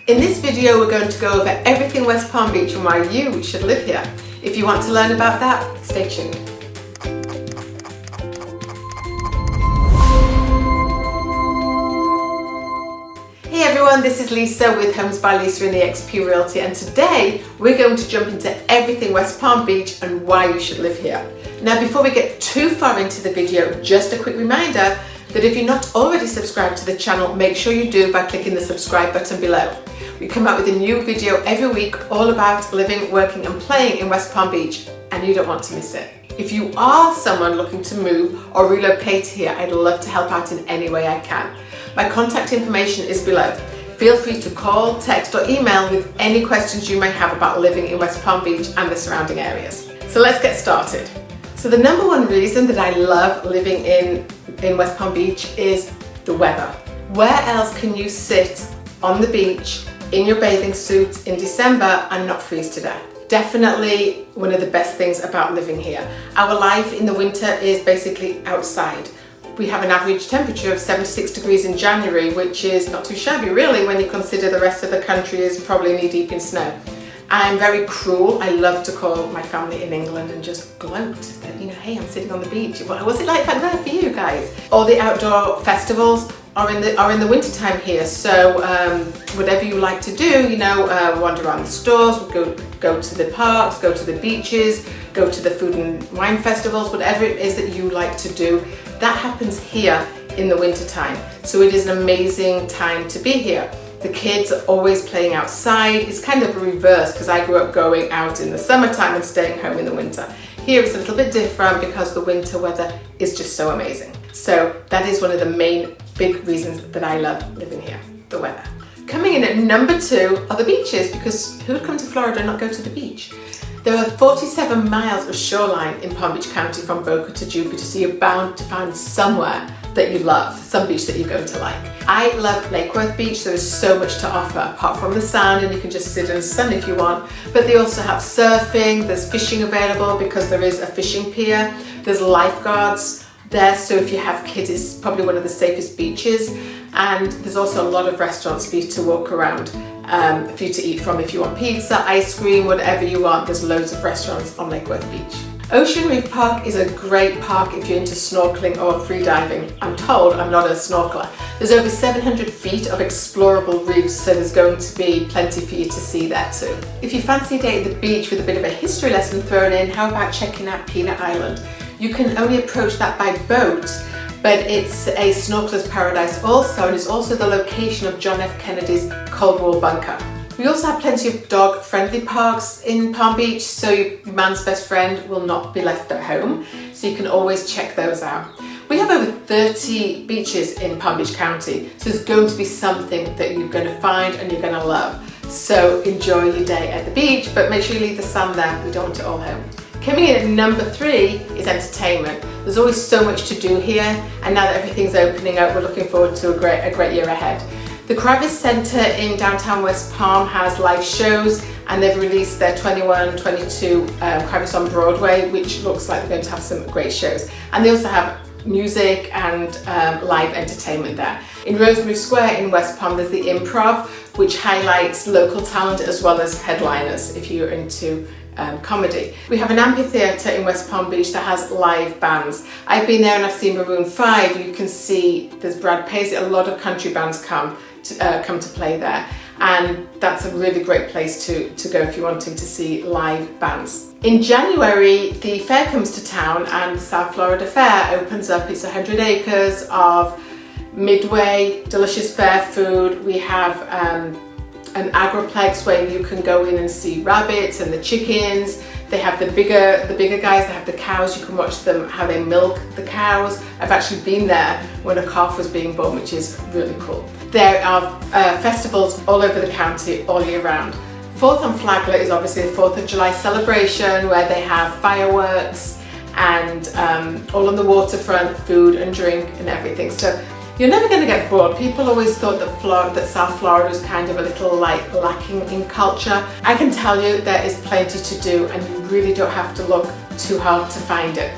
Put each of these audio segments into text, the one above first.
In this video we're going to go over everything West Palm Beach and why you should live here. If you want to learn about that, stay tuned. Hey everyone, this is Lisa with Homes by Lisa in eXp Realty, and today we're going to jump into everything West Palm Beach and why you should live here. Now before we get too far into the video, just a quick reminder that if you're not already subscribed to the channel, make sure you do by clicking the subscribe button below. We come out with a new video every week all about living, working and playing in West Palm Beach, and you don't want to miss it. If you are someone looking to move or relocate here, I'd love to help out in any way I can. My contact information is below. Feel free to call, text or email with any questions you may have about living in West Palm Beach and the surrounding areas. So let's get started. So the number one reason that I love living in West Palm Beach is the weather. Where else can you sit on the beach in your bathing suit in December and not freeze to death? Definitely one of the best things about living here. Our life in the winter is basically outside. We have an average temperature of 76 degrees in January, which is not too shabby really when you consider the rest of the country is probably knee deep in snow. I'm very cruel. I love to call my family in England and just gloat that, you know, hey, I'm sitting on the beach. What was it like back there for you guys? All the outdoor festivals are in the winter time here. So whatever you like to do, you know, wander around the stores, go to the parks, go to the beaches, go to the food and wine festivals, whatever it is that you like to do, that happens here in the winter time. So it is an amazing time to be here. The kids are always playing outside. It's kind of a reverse because I grew up going out in the summertime and staying home in the winter. Here it's a little bit different because the winter weather is just so amazing. So that is one of the main big reasons that I love living here, the weather. Coming in at number 2 are the beaches, because who would come to Florida and not go to the beach? There are 47 miles of shoreline in Palm Beach County from Boca to Jupiter, so you're bound to find somewhere that you love, some beach that you're going to like. I love Lake Worth Beach. There is so much to offer apart from the sand, and you can just sit in the sun if you want, but they also have surfing, there's fishing available because there is a fishing pier, there's lifeguards there, so if you have kids it's probably one of the safest beaches, and there's also a lot of restaurants for you to walk around, for you to eat from. If you want pizza, ice cream, whatever you want, there's loads of restaurants on Lake Worth Beach. Ocean Reef Park is a great park if you're into snorkeling or free diving. I'm told, I'm not a snorkeler. There's over 700 feet of explorable reefs, so there's going to be plenty for you to see there too. If you fancy a day at the beach with a bit of a history lesson thrown in, how about checking out Peanut Island? You can only approach that by boat, but it's a snorkeler's paradise also, and it's also the location of John F. Kennedy's Cold War bunker. We also have plenty of dog-friendly parks in Palm Beach, so your man's best friend will not be left at home, so you can always check those out. We have over 30 beaches in Palm Beach County, so there's going to be something that you're going to find and you're going to love. So enjoy your day at the beach, but make sure you leave the sand there. We don't want it all home. Coming in at number 3 is entertainment. There's always so much to do here, and now that everything's opening up, we're looking forward to a great year ahead. The Kravis Center in downtown West Palm has live shows, and they've released their 21-22 Kravis on Broadway, which looks like they're going to have some great shows. And they also have music and live entertainment there. In Rosemary Square in West Palm, there's the Improv, which highlights local talent as well as headliners if you're into comedy. We have an amphitheatre in West Palm Beach that has live bands. I've been there and I've seen Maroon 5. You can see there's Brad Paisley. A lot of country bands come to play there, and that's a really great place to go if you're wanting to see live bands. In January, the fair comes to town, and the South Florida Fair opens up. It's 100 acres of midway, delicious fair food. We have an agriplex where you can go in and see rabbits and the chickens. They have the bigger guys, they have the cows. You can watch them, how they milk the cows. I've actually been there when a calf was being born, which is really cool. There are festivals all over the county all year round. 4th on Flagler is obviously the 4th of July celebration, where they have fireworks and all on the waterfront, food and drink and everything. So you're never going to get bored. People always thought that South Florida was kind of a little like lacking in culture. I can tell you there is plenty to do, and you really don't have to look too hard to find it.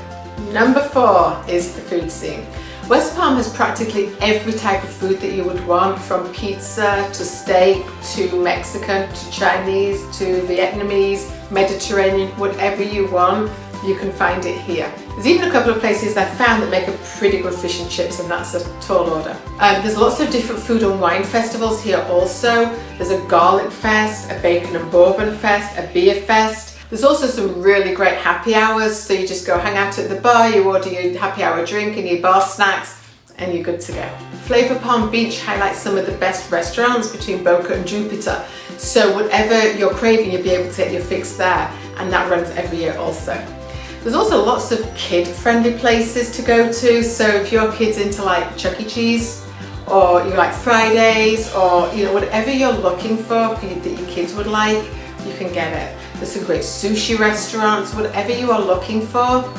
Number 4 is the food scene. West Palm has practically every type of food that you would want, from pizza to steak to Mexican to Chinese to Vietnamese, Mediterranean, whatever you want, you can find it here. There's even a couple of places I've found that make a pretty good fish and chips, and that's a tall order. There's lots of different food and wine festivals here also. There's a garlic fest, a bacon and bourbon fest, a beer fest. There's also some really great happy hours, so you just go hang out at the bar, you order your happy hour drink and your bar snacks, and you're good to go. Flavor Palm Beach highlights some of the best restaurants between Boca and Jupiter, so whatever you're craving, you'll be able to get your fix there, and that runs every year also. There's also lots of kid-friendly places to go to, so if your kid's into like Chuck E. Cheese, or you like Fridays, or whatever you're looking for that your kids would like, you can get it. There's some great sushi restaurants, whatever you are looking for,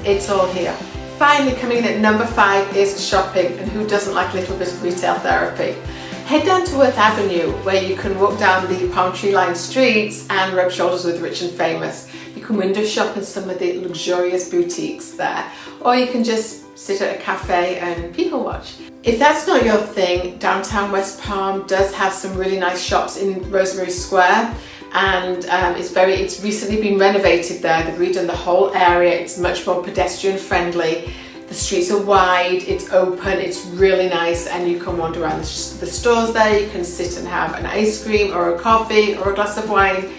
it's all here. Finally, coming in at number 5 is shopping, and who doesn't like a little bit of retail therapy? Head down to Worth Avenue, where you can walk down the palm tree lined streets and rub shoulders with rich and famous. You can window shop in some of the luxurious boutiques there, or you can just sit at a cafe and people watch. If that's not your thing, downtown West Palm does have some really nice shops in Rosemary Square, and it's recently been renovated there. They've redone the whole area. It's much more pedestrian friendly. The streets are wide, it's open, it's really nice, and you can wander around the stores there. You can sit and have an ice cream or a coffee or a glass of wine,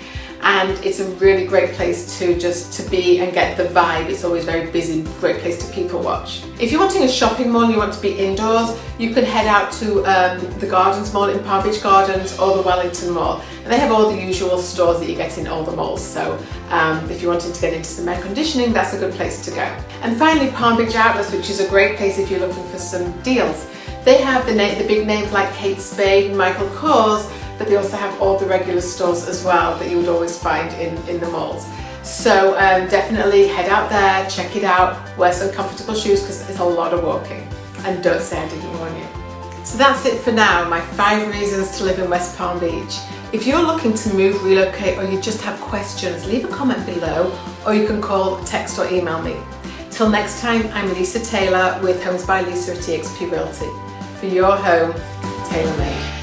and it's a really great place to be and get the vibe. It's always very busy, great place to people watch. If you're wanting a shopping mall and you want to be indoors, you can head out to the Gardens Mall in Palm Beach Gardens or the Wellington Mall, and they have all the usual stores that you get in all the malls. So if you're wanting to get into some air conditioning, that's a good place to go. And finally, Palm Beach Outlets, which is a great place if you're looking for some deals. They have the big names like Kate Spade and Michael Kors, but they also have all the regular stores as well that you would always find in the malls. So definitely head out there, check it out, wear some comfortable shoes because it's a lot of walking. And don't say I didn't warn you. So that's it for now, my 5 reasons to live in West Palm Beach. If you're looking to move, relocate, or you just have questions, leave a comment below, or you can call, text or email me. Till next time, I'm Lisa Taylor with Homes by Lisa at eXp Realty. For your home, tailor-made.